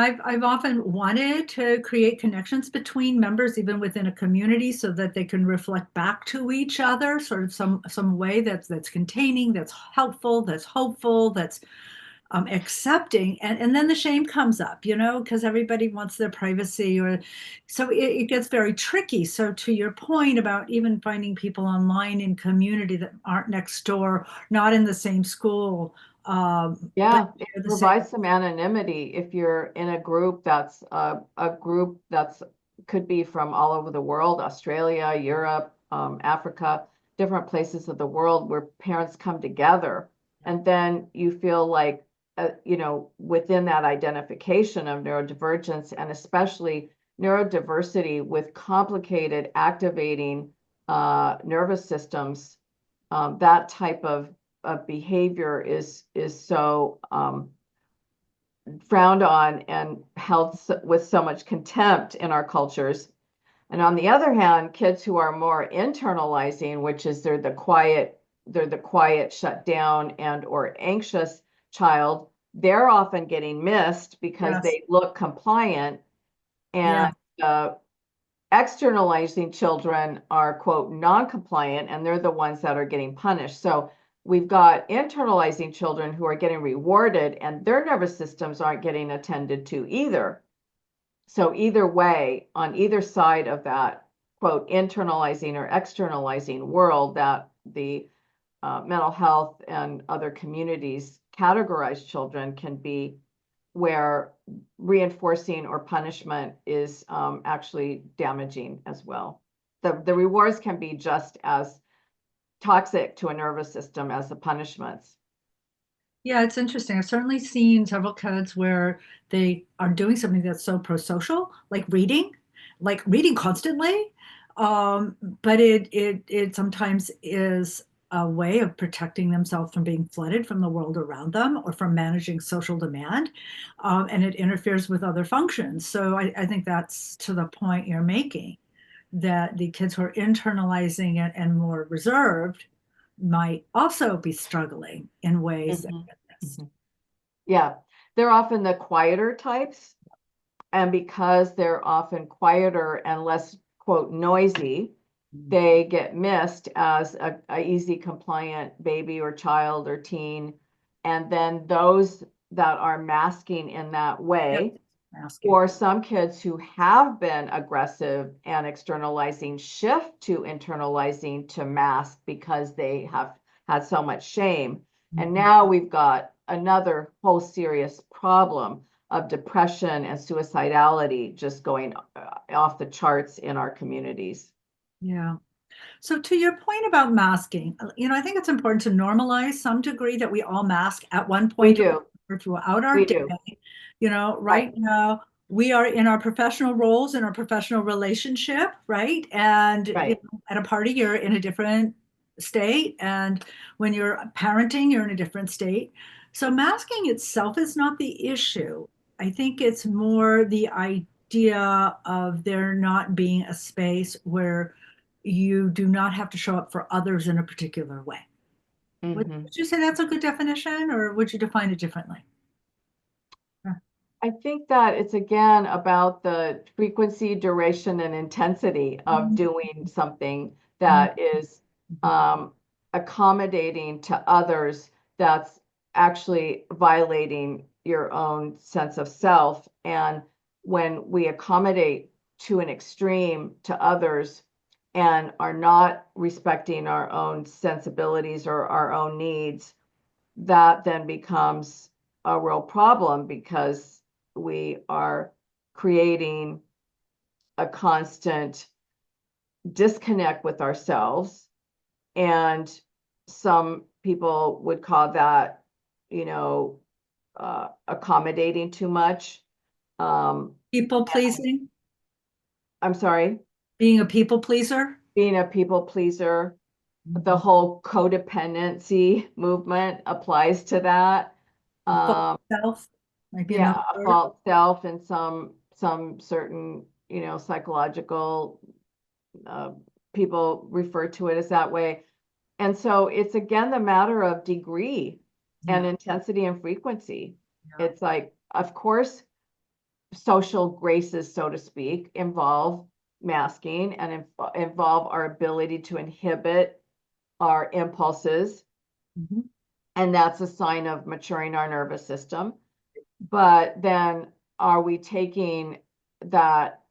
I've often wanted to create connections between members, even within a community, so that they can reflect back to each other, sort of some way that's containing, that's helpful, that's hopeful, that's accepting, and then the shame comes up, because everybody wants their privacy, or so it gets very tricky. So to your point about even finding people online in community that aren't next door, not in the same school, but Yeah, it they're the same. provides some anonymity if you're in a group that's a group that's could be from all over the world, Australia, Europe, Africa, different places of the world where parents come together. And then you feel like, within that identification of neurodivergence and especially neurodiversity with complicated activating nervous systems, that type of behavior is so frowned on and held with so much contempt in our cultures. And on the other hand, kids who are more internalizing, which is they're the quiet, shut down, and or anxious child, they're often getting missed because Yes. they look compliant. Yeah. And externalizing children are, quote, non-compliant, and they're the ones that are getting punished. So we've got internalizing children who are getting rewarded, and their nervous systems aren't getting attended to either. So either way, on either side of that, quote, internalizing or externalizing world that the mental health and other communities categorize children can be where reinforcing or punishment is actually damaging as well. The rewards can be just as toxic to a nervous system as the punishments. Yeah, it's interesting. I've certainly seen several kids where they are doing something that's so pro-social, like reading constantly. But it sometimes is a way of protecting themselves from being flooded from the world around them or from managing social demand. And it interferes with other functions. So I think that's to the point you're making, that the kids who are internalizing it and more reserved might also be struggling in ways that Mhm. get missed. Mhm. Yeah, they're often the quieter types. And because they're often quieter and less, quote, noisy, they get missed as a easy compliant baby or child or teen. And then those that are masking in that Yep, way, asking. or some kids who have been aggressive and externalizing shift to internalizing to mask because they have had so much shame. And Mhm. now we've got another whole serious problem of depression and suicidality just going off the charts in our communities. Yeah. So to your point about masking, I think it's important to normalize some degree that we all mask at one We point do. or throughout our We day. do. Right. Right now we are in our professional roles, in our professional relationship, right? And Right. at a party, you're in a different state, and when you're parenting, you're in a different state. So masking itself is not the issue. I think it's more the idea of there not being a space where you do not have to show up for others in a particular way. Hmm. Would you say that's a good definition, or would you define it differently? Yeah. I think that it's again about the frequency, duration, and intensity of doing something that is um, accommodating to others that's actually violating your own sense of self. And when we accommodate to an extreme to others and are not respecting our own sensibilities or our own needs, that then becomes a real problem because we are creating a constant disconnect with ourselves. And some people would call that, you know, accommodating too much. Um, People pleasing, I'm sorry, being a people pleaser. being a people pleaser. The Mhm. whole codependency movement applies to that. A false Um, self might be yeah, another a word. false self and some certain, psychological uh, people refer to it as that way. And so it's again the matter of degree and Yeah, intensity and frequency. yeah. It's like, of course, social graces, so to speak, involve masking and involve our ability to inhibit our impulses. Mhm. And that's a sign of maturing our nervous system. But then are we taking that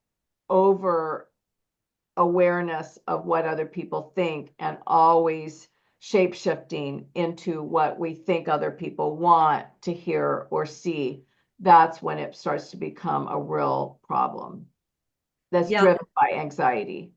over awareness of what other people think and always shape shifting into what we think other people want to hear or see? That's when it starts to become a real problem that's Yeah, driven by anxiety.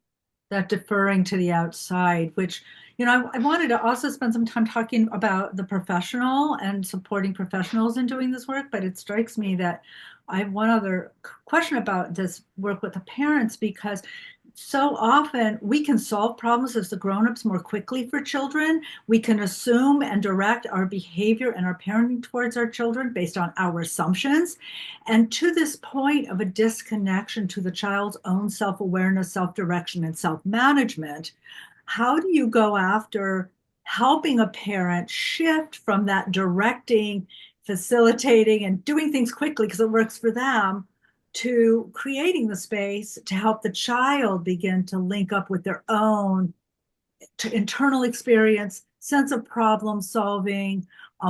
that deferring to the outside, which, I wanted to also spend some time talking about the professional and supporting professionals in doing this work, but it strikes me that I have one other question about this work with the parents, because so often we can solve problems as the grown-ups more quickly for children. We can assume and direct our behavior and our parenting towards our children based on our assumptions. And to this point of a disconnection to the child's own self-awareness, self-direction, and self-management, how do you go after helping a parent shift from that directing, facilitating, and doing things quickly because it works for them, to creating the space to help the child begin to link up with their own internal experience, sense of problem solving,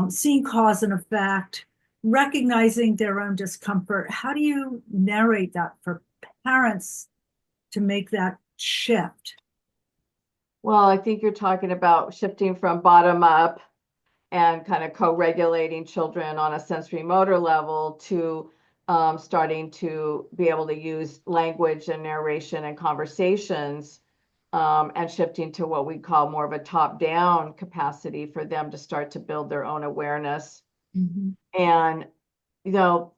seeing cause and effect, recognizing their own discomfort? How do you narrate that for parents to make that shift? Well, I think you're talking about shifting from bottom up and kind of co-regulating children on a sensory motor level to starting to be able to use language and narration and conversations, and shifting to what we call more of a top-down capacity for them to start to build their own awareness. Mhm. And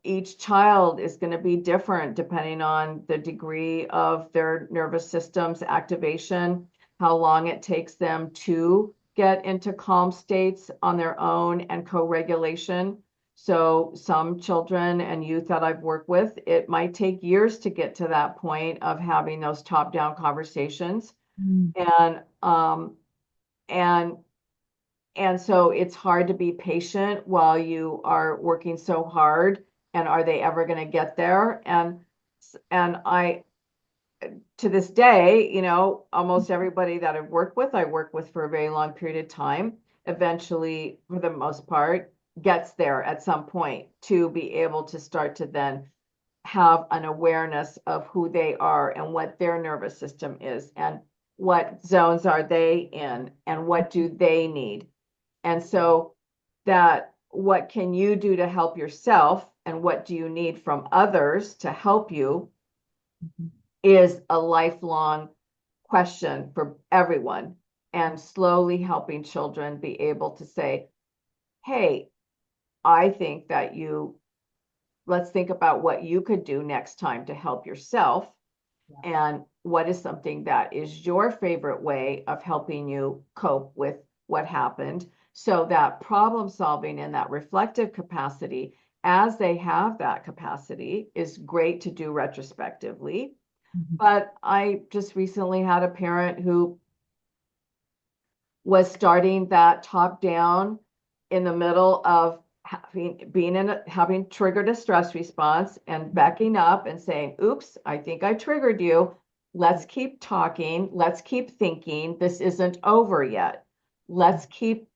each child is going to be different depending on the degree of their nervous system's activation, how long it takes them to get into calm states on their own and co-regulation. So some children and youth that I've worked with, it might take years to get to that point of having those top-down conversations. Mm. And and so it's hard to be patient while you are working so hard. And are they ever going to get there? And I, to this day, almost everybody that I've worked with, I work with for a very long period of time, eventually, for the most part, gets there at some point to be able to start to then have an awareness of who they are and what their nervous system is and what zones are they in and what do they need. And so that what can you do to help yourself and what do you need from others to help you Mhm. is a lifelong question for everyone. And slowly helping children be able to say, hey, I think that let's think about what you could do next time to help yourself. Yeah. And what is something that is your favorite way of helping you cope with what happened? So that problem solving and that reflective capacity, as they have that capacity, is great to do retrospectively. Mhm. But I just recently had a parent who was starting that top down in the middle of having triggered a stress response and backing up and saying, oops, I think I triggered you. Let's keep talking. Let's keep thinking. This isn't over yet. Let's keep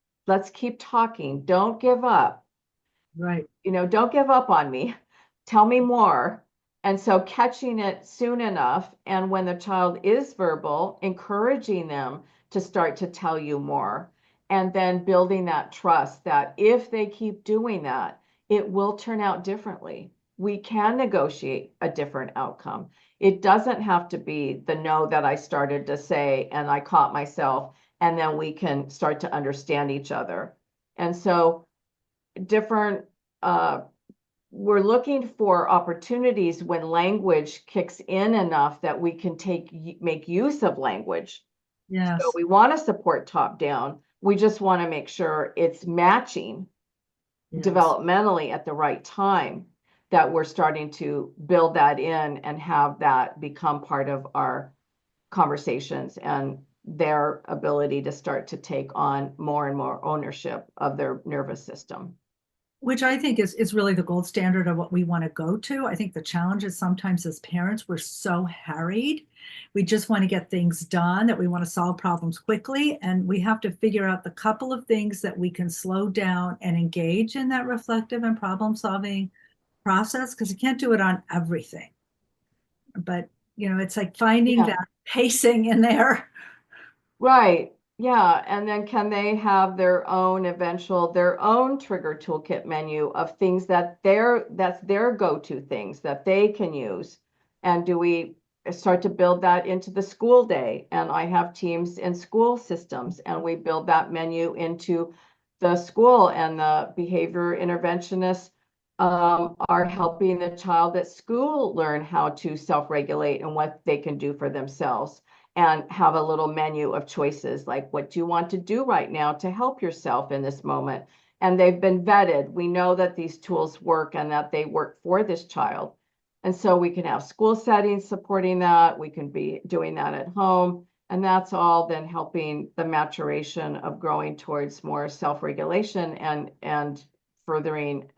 talking. Don't give up. Right. Don't give up on me. Tell me more. And so catching it soon enough, and when the child is verbal, encouraging them to start to tell you more, and then building that trust that if they keep doing that, it will turn out differently. We can negotiate a different outcome. It doesn't have to be the no that I started to say and I caught myself, and then we can start to understand each other. And so different uh, we're looking for opportunities when language kicks in enough that we can make use of language. So Yes. we want to support top down. We just want to make sure it's matching Yes. developmentally at the right time, that we're starting to build that in and have that become part of our conversations and their ability to start to take on more and more ownership of their nervous system. which I think is really the gold standard of what we want to go to. I think the challenge is sometimes as parents, we're so harried. We just want to get things done, that we want to solve problems quickly. And we have to figure out the couple of things that we can slow down and engage in that reflective and problem solving process, because you can't do it on everything. But, it's like finding Yeah. that pacing in there. Right. Yeah. And then can they have their own trigger toolkit menu of things that's their go-to things that they can use? And do we start to build that into the school day? And I have teams in school systems, and we build that menu into the school, and the behavior interventionists are helping the child at school learn how to self-regulate and what they can do for themselves, and have a little menu of choices like, what do you want to do right now to help yourself in this moment? And they've been vetted. We know that these tools work and that they work for this child. And so we can have school settings supporting that. We can be doing that at home. And that's all then helping the maturation of growing towards more self-regulation and furthering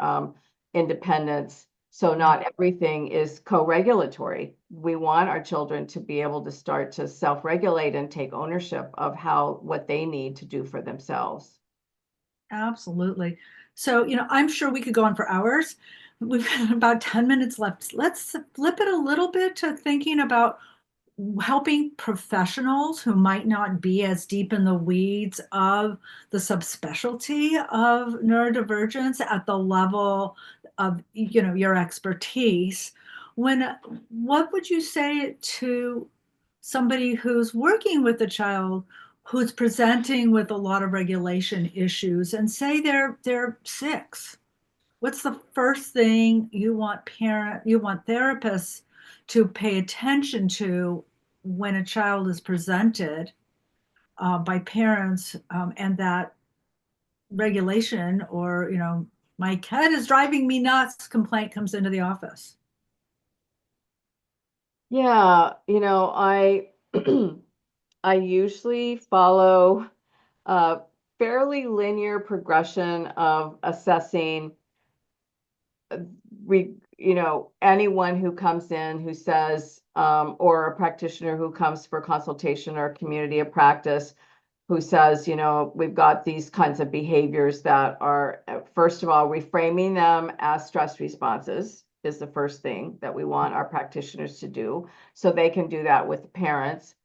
independence. So not everything is co-regulatory. We want our children to be able to start to self-regulate and take ownership of what they need to do for themselves. Absolutely. So, I'm sure we could go on for hours. We've got about 10 minutes left. Let's flip it a little bit to thinking about helping professionals who might not be as deep in the weeds of the subspecialty of neurodivergence at the level of, your expertise. What would you say to somebody who's working with a child who's presenting with a lot of regulation issues, and say they're 6? What's the first thing you want therapists to pay attention to when a child is presented by parents, and that regulation, or my kid is driving me nuts complaint comes into the office? Yeah, I usually follow a fairly linear progression of assessing anyone who comes in who says, or a practitioner who comes for consultation or community of practice who says, we've got these kinds of behaviors that are, first of all, reframing them as stress responses is the first thing that we want our practitioners to do, so they can do that with the parents.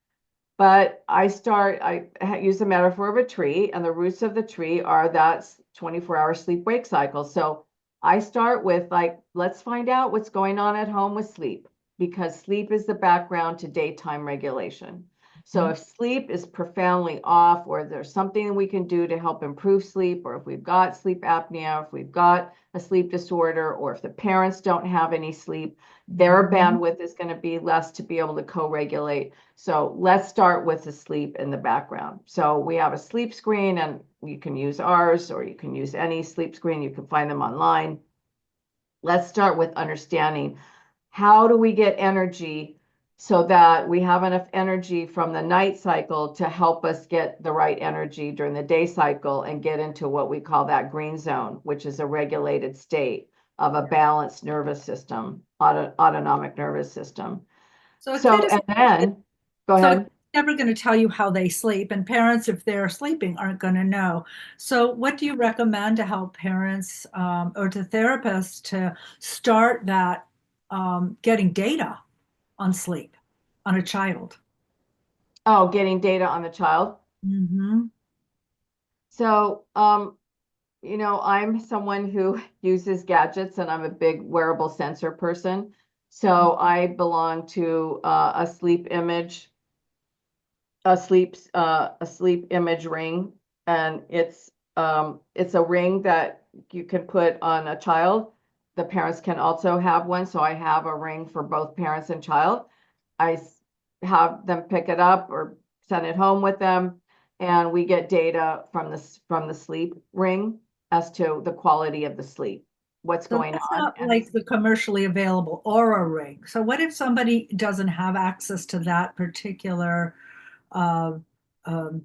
But I use the metaphor of a tree, and the roots of the tree are that 24-hour sleep-wake cycle. So I start with, like, let's find out what's going on at home with sleep, because sleep is the background to daytime regulation. So if sleep is profoundly off, or there's something we can do to help improve sleep, or if we've got sleep apnea, if we've got a sleep disorder, or if the parents don't have any sleep, their bandwidth is going to be less to be able to co-regulate. So let's start with the sleep in the background. So we have a sleep screen, and you can use ours, or you can use any sleep screen. You can find them online. Let's start with understanding, how do we get energy so that we have enough energy from the night cycle to help us get the right energy during the day cycle and get into what we call that green zone, which is a regulated state of a balanced nervous system, autonomic nervous system. So a kid So, is and then, go so a ahead. kid's never going to tell you how they sleep, and parents, if they're sleeping, aren't going to know. So what do you recommend to help parents, or to therapists, to start that, getting data on sleep on a child? Oh, getting data on the child. Hmm. So, I'm someone who uses gadgets, and I'm a big wearable sensor person. So I belong to a sleep image ring, and it's a ring that you can put on a child. The parents can also have one, so I have a ring for both parents and child. I have them pick it up or send it home with them, and we get data from the sleep ring as to the quality of the sleep, what's So going that's on. not like the commercially available Aura ring. So what if somebody doesn't have access to that particular uh, um,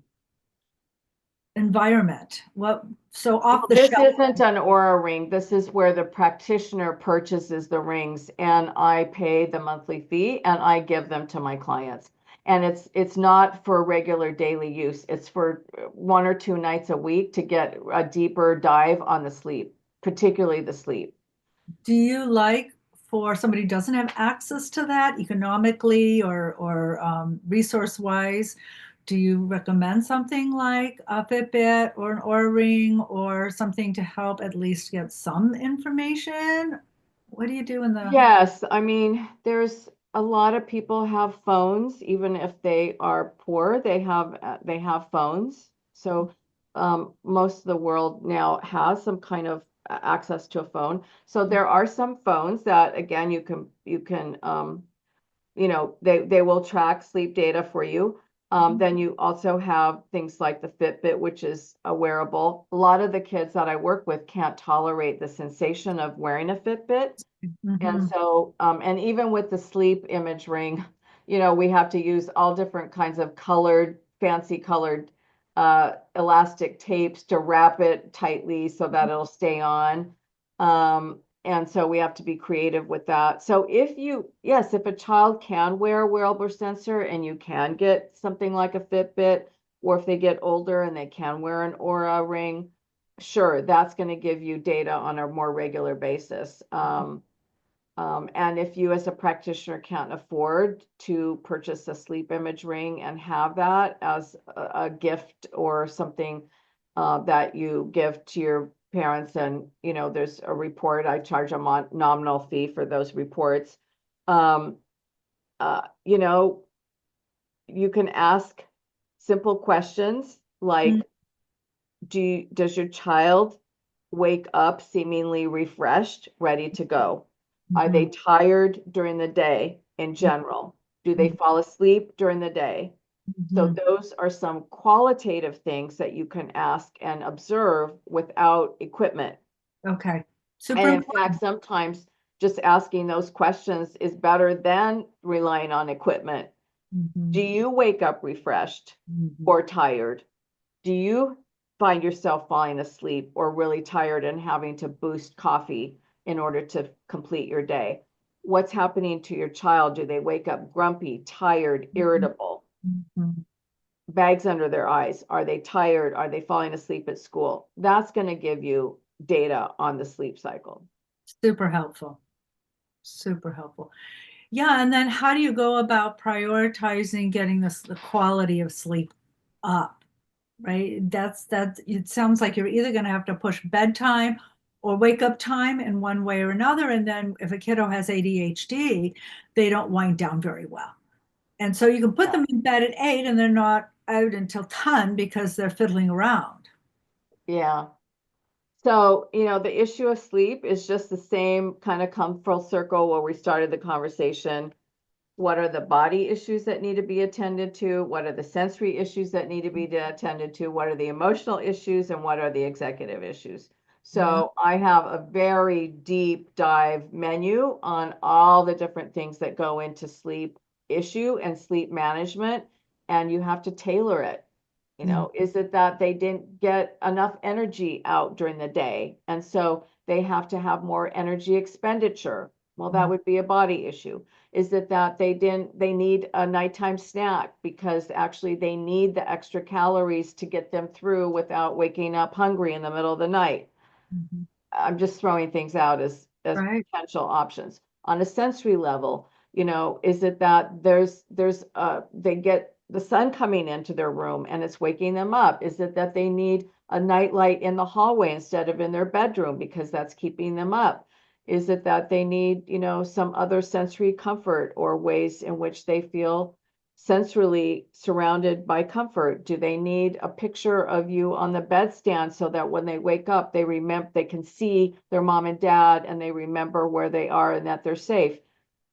environment? What, so off Well, the this shelf? isn't an Aura ring. This is where the practitioner purchases the rings and I pay the monthly fee and I give them to my clients. And it's not for regular daily use. It's for 1 or 2 nights a week to get a deeper dive on the sleep, particularly the sleep. Do you like, for somebody who doesn't have access to that economically or resource wise, do you recommend something like a Fitbit or an Oura Ring or something to help at least get some information? What do you do in the? Yes, I mean, there's a lot of people have phones, even if they are poor, they have phones. So most of the world now has some kind of access to a phone. So there are some phones that again they will track sleep data for you. Then you also have things like the Fitbit, which is a wearable. A lot of the kids that I work with can't tolerate the sensation of wearing a Fitbit. And Mhm. so, and even with the sleep image ring, we have to use all different kinds of fancy colored elastic tapes to wrap it tightly so that it'll stay on. And so we have to be creative with that. So yes, if a child can wear a wearable sensor and you can get something like a Fitbit, or if they get older and they can wear an Aura ring, sure, that's going to give you data on a more regular basis. And if you, as a practitioner, can't afford to purchase a sleep image ring and have that as a gift or something that you give to your parents, and there's a report. I charge a nominal fee for those reports. Um, uh, you know, you can ask simple questions like, does your child wake up seemingly refreshed, ready to go? Are they Mhm. tired during the day in general? Do they Mhm. fall asleep during the day? So Mhm. those are some qualitative things that you can ask and observe without equipment. Okay. Super And in fact, important. sometimes just asking those questions is better than relying on equipment. Do Mhm. you wake up refreshed Mhm. or tired? Do you find yourself falling asleep or really tired and having to boost coffee in order to complete your day? What's happening to your child? Do they wake up grumpy, tired, irritable, Mhm. bags under their eyes? Are they tired? Are they falling asleep at school? That's going to give you data on the sleep cycle. Super helpful. Super helpful. Yeah, and then how do you go about prioritizing getting the quality of sleep up, right? That it sounds like you're either going to have to push bedtime or wake up time in one way or another. And then if a kiddo has ADHD, they don't wind down very well. And so you can put Yeah. them in bed at 8 and they're not out until 10 because they're fiddling around. Yeah. So, the issue of sleep is just the same kind of come full circle where we started the conversation. What are the body issues that need to be attended to? What are the sensory issues that need to be attended to? What are the emotional issues? And what are the executive issues? Yeah. So I have a very deep dive menu on all the different things that go into sleep issue and sleep management, and you have to tailor it. Mm. Is it that they didn't get enough energy out during the day? And so they have to have more energy expenditure. Well, that Mm. would be a body issue. Is it that they need a nighttime snack because actually they need the extra calories to get them through without waking up hungry in the middle of the night? Mhm. I'm just throwing things out as Right. potential options. On a sensory level, is it that they get the sun coming into their room and it's waking them up? Is it that they need a night light in the hallway instead of in their bedroom because that's keeping them up? Is it that they need, some other sensory comfort or ways in which they feel sensorily surrounded by comfort? Do they need a picture of you on the bedstand so that when they wake up, they can see their mom and dad and they remember where they are and that they're safe?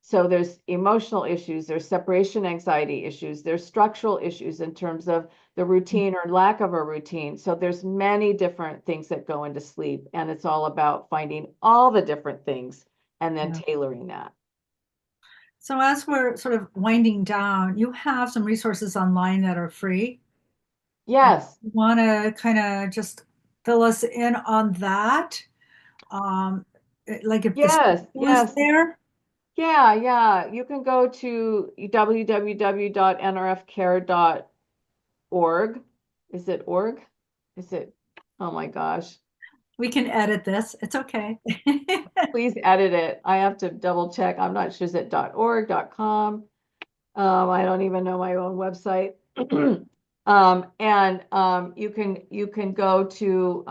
So there's emotional issues, there's separation anxiety issues, there's structural issues in terms of the routine or lack of a routine. So there's many different things that go into sleep, and it's all about finding all the different things and then Yeah. tailoring that. So as we're sort of winding down, you have some resources online that are free. Yes, Want to kind of just fill us in on that? Um, like if the yes, school is yes. there? Yeah, yeah. You can go to www.nrfcare.org. Is it org? Is it? Oh my gosh. We can edit this. It's okay. Please edit it. I have to double check. I'm not sure. Is it .org, .com? I don't even know my own website. And you can go to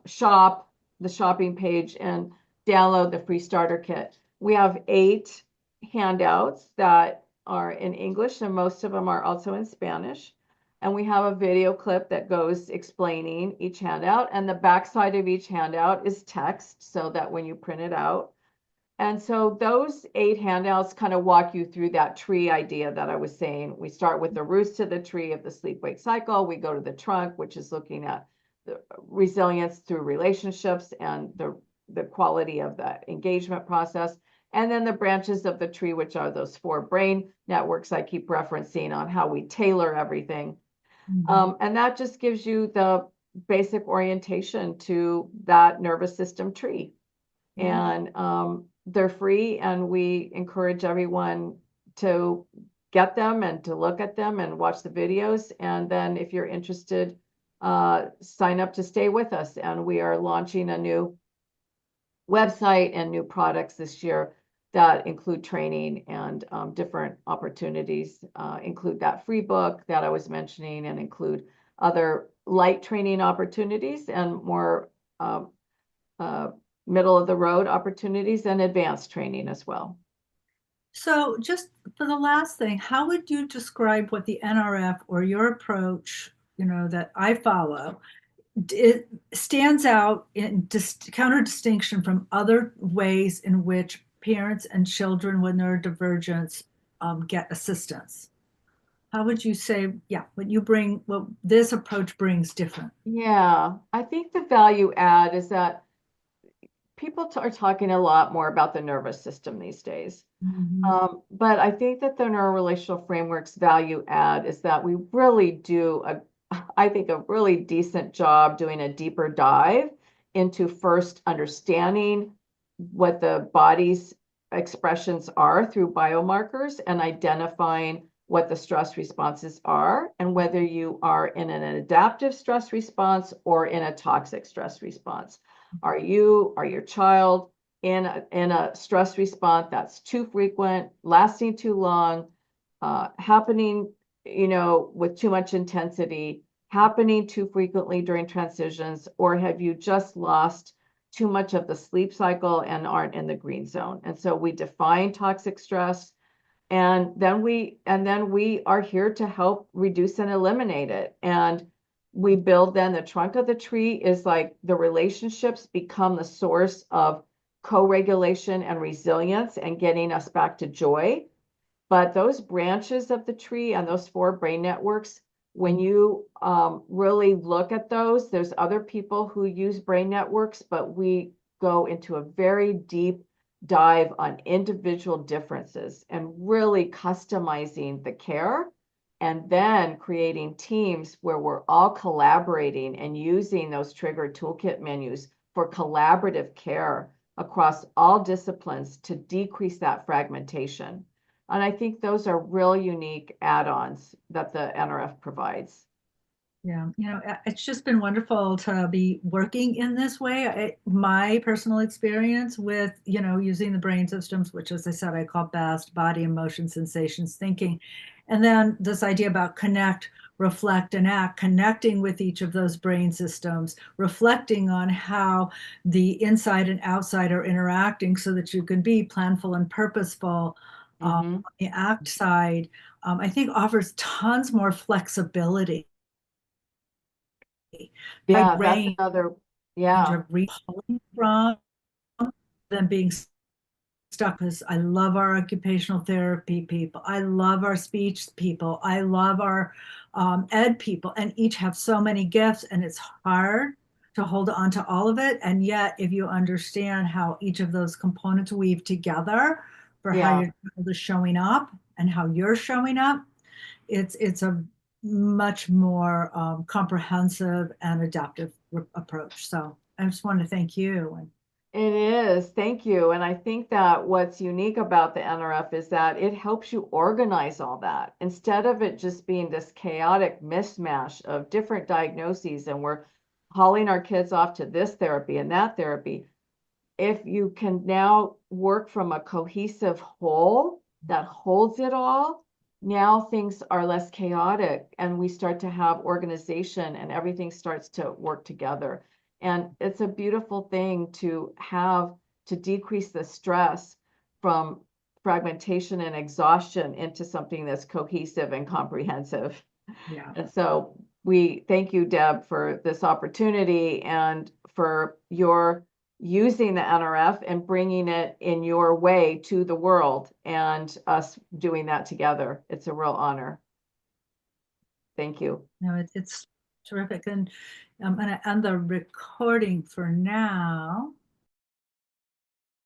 shop, the shopping page, and download the free starter kit. We have 8 handouts that are in English, and most of them are also in Spanish. And we have a video clip that goes explaining each handout, and the backside of each handout is text so that when you print it out, and so those 8 handouts kind of walk you through that tree idea that I was saying. We start with the roots to the tree of the sleep-wake cycle. We go to the trunk, which is looking at the resilience through relationships and the quality of the engagement process. And then the branches of the tree, which are those 4 brain networks I keep referencing on how we tailor everything. Mhm. And that just gives you the basic orientation to that nervous system tree. Yeah. And they're free, and we encourage everyone to get them and to look at them and watch the videos. And then if you're interested, sign up to stay with us. And we are launching a new website and new products this year that include training and different opportunities, include that free book that I was mentioning, and include other light training opportunities and more um, uh, middle of the road opportunities and advanced training as well. So just for the last thing, how would you describe what the NRF or your approach, that I follow, it stands out in counter distinction from other ways in which parents and children with neurodivergence get assistance? How would you say, yeah, what this approach brings different? Yeah, I think the value add is that people are talking a lot more about the nervous system these days. Mhm. But I think that the neurorelational framework's value add is that we really do I think, a really decent job doing a deeper dive into first understanding what the body's expressions are through biomarkers and identifying what the stress responses are and whether you are in an adaptive stress response or in a toxic stress response. Are your child in a stress response that's too frequent, lasting too long, happening, with too much intensity, happening too frequently during transitions, or have you just lost too much of the sleep cycle and aren't in the green zone? And so we define toxic stress, and then we are here to help reduce and eliminate it. And we build, then the trunk of the tree is like the relationships become the source of co-regulation and resilience and getting us back to joy. But those branches of the tree and those 4 brain networks, when you really look at those, there's other people who use brain networks, but we go into a very deep dive on individual differences and really customizing the care, and then creating teams where we're all collaborating and using those trigger toolkit menus for collaborative care across all disciplines to decrease that fragmentation. And I think those are real unique add-ons that the NRF provides. Yeah, it's just been wonderful to be working in this way. My personal experience with, using the brain systems, which, as I said, I call BEST, body, emotion, sensations, thinking. And then this idea about connect, reflect, and act, connecting with each of those brain systems, reflecting on how the inside and outside are interacting so that you can be planful and purposeful. Hmm. The act side, I think, offers tons more flexibility, wide Yeah, that's range another, yeah, of pulling from than being stuck. Because I love our occupational therapy people, I love our speech people, I love our ed people, and each have so many gifts, and it's hard to hold on to all of it. And yet, if you understand how each of those components weave together for how yeah. your child is showing up and how you're showing up, it's a much more comprehensive and adaptive approach. So I just want to thank you. And It is. Thank you. And I think that what's unique about the NRF is that it helps you organize all that instead of it just being this chaotic mismatch of different diagnoses and we're hauling our kids off to this therapy and that therapy. If you can now work from a cohesive whole that holds it all, now things are less chaotic and we start to have organization and everything starts to work together. And it's a beautiful thing to have to decrease the stress from fragmentation and exhaustion into something that's cohesive and comprehensive. yeah, And so we thank you, Deb, for this opportunity and for your using the NRF and bringing it in your way to the world and us doing that together. It's a real honor. Thank you. no, it's terrific. And I'm going to end the recording for now.